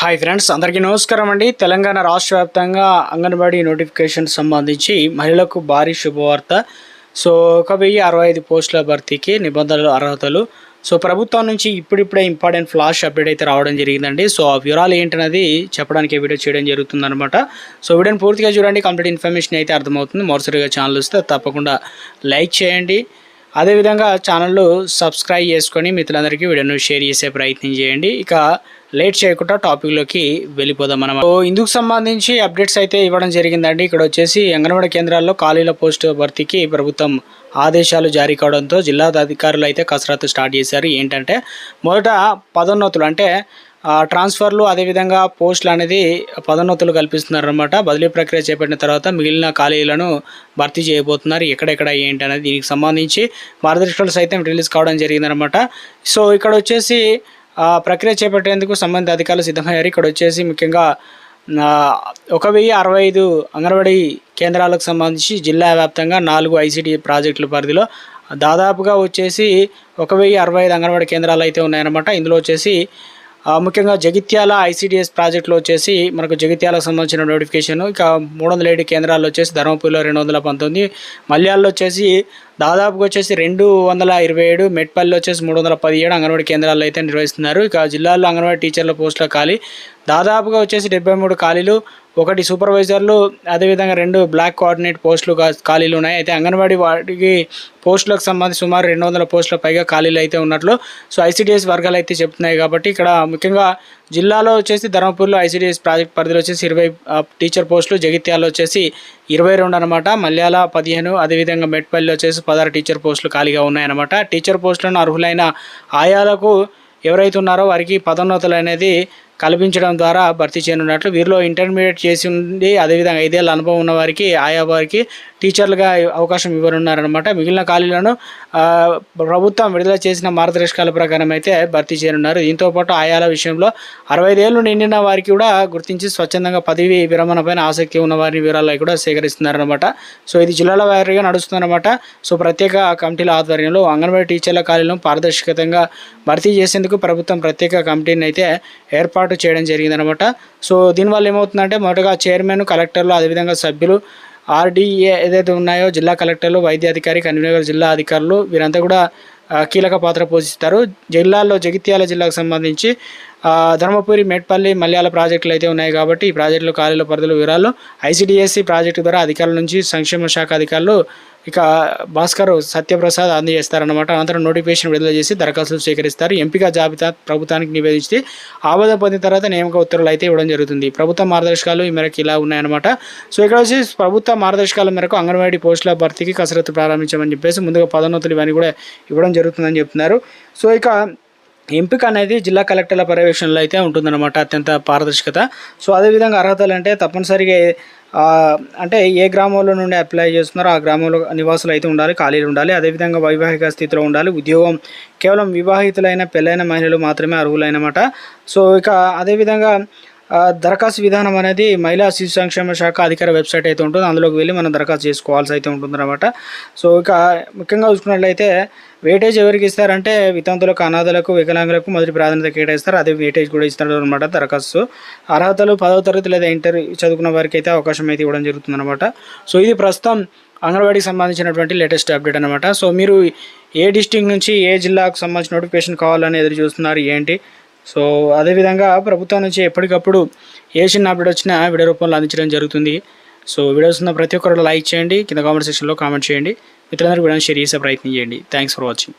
Hi friends, అందరికీ నమస్కారం అండి. తెలంగాణ రాష్ట్ర వ్యాప్తంగా అంగన్వాడీ నోటిఫికేషన్ సంబంధించి మహిళలకు భారీ శుభవార్త. సో 1065 పోస్టుల భర్తీకి నిబంధనలు, అర్హతలు. సో ప్రభుత్వం నుంచి ఇప్పుడిప్పుడే ఇంపార్టెంట్ ఫ్లాష్ అప్డేట్ అయితే రావడం జరిగిందండి. సో ఆ వివరాలు ఏంటనేది చెప్పడానికి వీడియో చేయడం జరుగుతుందన్నమాట. సో వీడియోని పూర్తిగా చూడండి, కంప్లీట్ ఇన్ఫర్మేషన్ అయితే అర్థమవుతుంది. మొదటిసారిగా ఛానల్ వస్తే తప్పకుండా లైక్ చేయండి. అదేవిధంగా ఛానల్ సబ్స్క్రైబ్ చేసుకొని మిత్రులందరికీ వీడియోను షేర్ చేసే ప్రయత్నం చేయండి. ఇక లేట్ చేయకుండా టాపిక్లోకి వెళ్ళిపోదాం. మనం ఇందుకు సంబంధించి అప్డేట్స్ అయితే ఇవ్వడం జరిగిందండి. ఇక్కడ వచ్చేసి అంగన్వాడీ కేంద్రాల్లో ఖాళీల పోస్టు భర్తీకి ప్రభుత్వం ఆదేశాలు జారీ కావడంతో జిల్లా అధికారులు అయితే కసరత్తు స్టార్ట్ చేశారు. ఏంటంటే మొదట పదోన్నతులు అంటే ట్రాన్స్ఫర్లు, అదేవిధంగా పోస్టులు అనేది పదోన్నతులు కల్పిస్తున్నారన్నమాట. బదిలీ ప్రక్రియ చేపట్టిన తర్వాత మిగిలిన ఖాళీలను భర్తీ చేయబోతున్నారు. ఎక్కడెక్కడ ఏంటి అనేది దీనికి సంబంధించి మార్గదర్శకాలు సైతం రిలీజ్ కావడం జరిగిందనమాట. సో ఇక్కడ వచ్చేసి ప్రక్రియ చేపట్టేందుకు సంబంధిత అధికారులు సిద్ధమయ్యారు. ఇక్కడ వచ్చేసి ముఖ్యంగా 1065 అంగన్వాడీ కేంద్రాలకు సంబంధించి జిల్లా వ్యాప్తంగా 4 ఐసిడి ప్రాజెక్టుల పరిధిలో దాదాపుగా వచ్చేసి 1065 అంగన్వాడీ కేంద్రాలు అయితే ఉన్నాయన్నమాట. ఇందులో వచ్చేసి ముఖ్యంగా జగిత్యాల ఐసిడిఎస్ ప్రాజెక్టులో వచ్చేసి మనకు జగిత్యాలకు సంబంధించిన నోటిఫికేషన్. ఇక 307 కేంద్రాల్లో వచ్చేసి ధర్మపురిలో 219, మల్యాల్లో వచ్చేసి దాదాపుగా వచ్చేసి 227, మెట్పల్లిలో వచ్చేసి 317 అంగన్వాడీ కేంద్రాల్లో అయితే నిర్వహిస్తున్నారు. ఇక జిల్లాల్లో అంగన్వాడీ టీచర్ల పోస్టుల ఖాళీ దాదాపుగా వచ్చేసి 73 ఖాళీలు, 1 సూపర్వైజర్లు, అదేవిధంగా 2 బ్లాక్ కోఆర్డినేట్ పోస్టులు ఖాళీలు ఉన్నాయి. అయితే అంగన్వాడీ వాటికి పోస్టులకు సంబంధించి సుమారు 200 పోస్టుల పైగా ఖాళీలు అయితే ఉన్నట్లు సో ఐసిడిఎస్ వర్గాలు అయితే చెప్తున్నాయి. కాబట్టి ఇక్కడ ముఖ్యంగా జిల్లాలో వచ్చేసి ధర్మపూర్లో ఐసిడిఎస్ ప్రాజెక్ట్ పరిధిలో వచ్చేసి 20 టీచర్ పోస్టులు, జగిత్యాలలో వచ్చేసి 22 అనమాట, మల్యాల 15, అదేవిధంగా మెట్పల్లిలో వచ్చేసి 16 టీచర్ పోస్టులు ఖాళీగా ఉన్నాయన్నమాట. టీచర్ పోస్టులను అర్హులైన ఆయాలకు ఎవరైతే ఉన్నారో వారికి పదోన్నతులు అనేది కల్పించడం ద్వారా భర్తీ చేయనున్నట్లు, వీరిలో ఇంటర్మీడియట్ చేసి ఉండి అదేవిధంగా 5 ఏళ్ళ అనుభవం ఉన్న వారికి ఆయా వారికి టీచర్లుగా అవకాశం ఇవ్వనున్నారనమాట. మిగిలిన ఖాళీలను ప్రభుత్వం విడుదల చేసిన మార్గదర్శకాల ప్రకారం అయితే భర్తీ చేయనున్నారు. దీంతోపాటు ఆయాల విషయంలో 65 ఏళ్ళు నిండిన వారికి కూడా గుర్తించి స్వచ్ఛందంగా పదవి విరమణపైన ఆసక్తి ఉన్న వారిని వివరాలు కూడా సేకరిస్తున్నారనమాట. సో ఇది జిల్లాల వారీగా నడుస్తుందన్నమాట. సో ప్రత్యేక కమిటీల ఆధ్వర్యంలో అంగన్వాడీ టీచర్ల ఖాళీలను పారదర్శకంగా భర్తీ చేసేందుకు ప్రభుత్వం ప్రత్యేక కమిటీని అయితే ఏర్పాటు చేయడం జరిగిందనమాట. సో దీనివల్ల ఏమవుతుందంటే మొదటగా చైర్మన్, కలెక్టర్లు, అదేవిధంగా సభ్యులు, ఆర్డీఏ ఏదైతే ఉన్నాయో జిల్లా కలెక్టర్లు, వైద్య అధికారి, కన్వీనర్, జిల్లా అధికారులు వీరంతా కూడా కీలక పాత్ర పోషిస్తారు. జిల్లాల్లో జగిత్యాల జిల్లాకు సంబంధించి ధర్మపురి, మెట్పల్లి, మల్యాల ప్రాజెక్టులు అయితే ఉన్నాయి. కాబట్టి ఈ ప్రాజెక్టులు ఖాళీల పరిధిలో వివరాలు ఐసిడిఎస్సి ప్రాజెక్టు ద్వారా అధికారుల నుంచి సంక్షేమ శాఖ అధికారులు ఇక భాస్కర్ సత్యప్రసాద్ అందజేస్తారన్నమాట. అనంతరం నోటిఫికేషన్ విడుదల చేసి దరఖాస్తులు స్వీకరిస్తారు. ఎంపిక జాబితా ప్రభుత్వానికి నివేదించి ఆమోదం పొందిన తర్వాత నియామక ఉత్తర్వులు అయితే ఇవ్వడం జరుగుతుంది. ప్రభుత్వ మార్గదర్శకాలు ఈ మేరకు ఇలా ఉన్నాయన్నమాట. సో ఇక్కడ వచ్చి ప్రభుత్వ మార్గదర్శకాల మేరకు అంగన్వాడీ పోస్టుల భర్తీకి కసరత్తు ప్రారంభించామని చెప్పేసి ముందుగా పదోన్నతులు ఇవన్నీ కూడా ఇవ్వడం జరుగుతుందని చెప్తున్నారు. సో ఇక ఎంపిక అనేది జిల్లా కలెక్టర్ల పర్యవేక్షణలో అయితే ఉంటుందన్నమాట, అత్యంత పారదర్శకత. సో అదేవిధంగా అర్హతలు అంటే తప్పనిసరిగా అంటే ఏ గ్రామంలో నుండి అప్లై చేస్తున్నారో ఆ గ్రామంలో నివాసులు అయితే ఉండాలి, ఖాళీలు ఉండాలి. అదేవిధంగా వైవాహిక స్థితిలో ఉండాలి. ఉద్యోగం కేవలం వివాహితులైన పెళ్ళైన మహిళలు మాత్రమే అర్హులైనమాట. సో ఇక అదేవిధంగా దరఖాస్తు విధానం అనేది మహిళా శిశు సంక్షేమ శాఖ అధికార వెబ్సైట్ అయితే ఉంటుంది. అందులోకి వెళ్ళి మనం దరఖాస్తు చేసుకోవాల్సి అయితే ఉంటుందన్నమాట. సో ఇక ముఖ్యంగా చూసుకున్నట్లయితే వెయిటేజ్ ఎవరికి ఇస్తారంటే వితంతులకు, అనాథలకు, వికలాంగులకు మొదటి ప్రాధాన్యత కేటాయిస్తారు. అదే వెయిటేజ్ కూడా ఇస్తారు అనమాట. దరఖాస్తు అర్హతలు 10వ తరగతి లేదా ఇంటర్ చదువుకున్న వారికి అయితే అవకాశం అయితే ఇవ్వడం జరుగుతుందన్నమాట. సో ఇది ప్రస్తుతం అంగన్వాడీకి సంబంధించినటువంటి లేటెస్ట్ అప్డేట్ అనమాట. సో మీరు ఏ డిస్ట్రిక్ట్ నుంచి ఏ జిల్లాకు సంబంధించిన నోటిఫికేషన్ కావాలని ఎదురు చూస్తున్నారు ఏంటి? సో అదేవిధంగా ప్రభుత్వం నుంచి ఎప్పటికప్పుడు ఏ చిన్న అప్డేట్ వచ్చినా వీడియో రూపంలో అందించడం జరుగుతుంది. సో వీడియోస్ ఉన్న ప్రతి ఒక్కరు లైక్ చేయండి, కింద కామెంట్ సెక్షన్లో కామెంట్ చేయండి, మిత్రులందరూ వీడియోని షేర్ చేసే ప్రయత్నం చేయండి. Thanks for watching.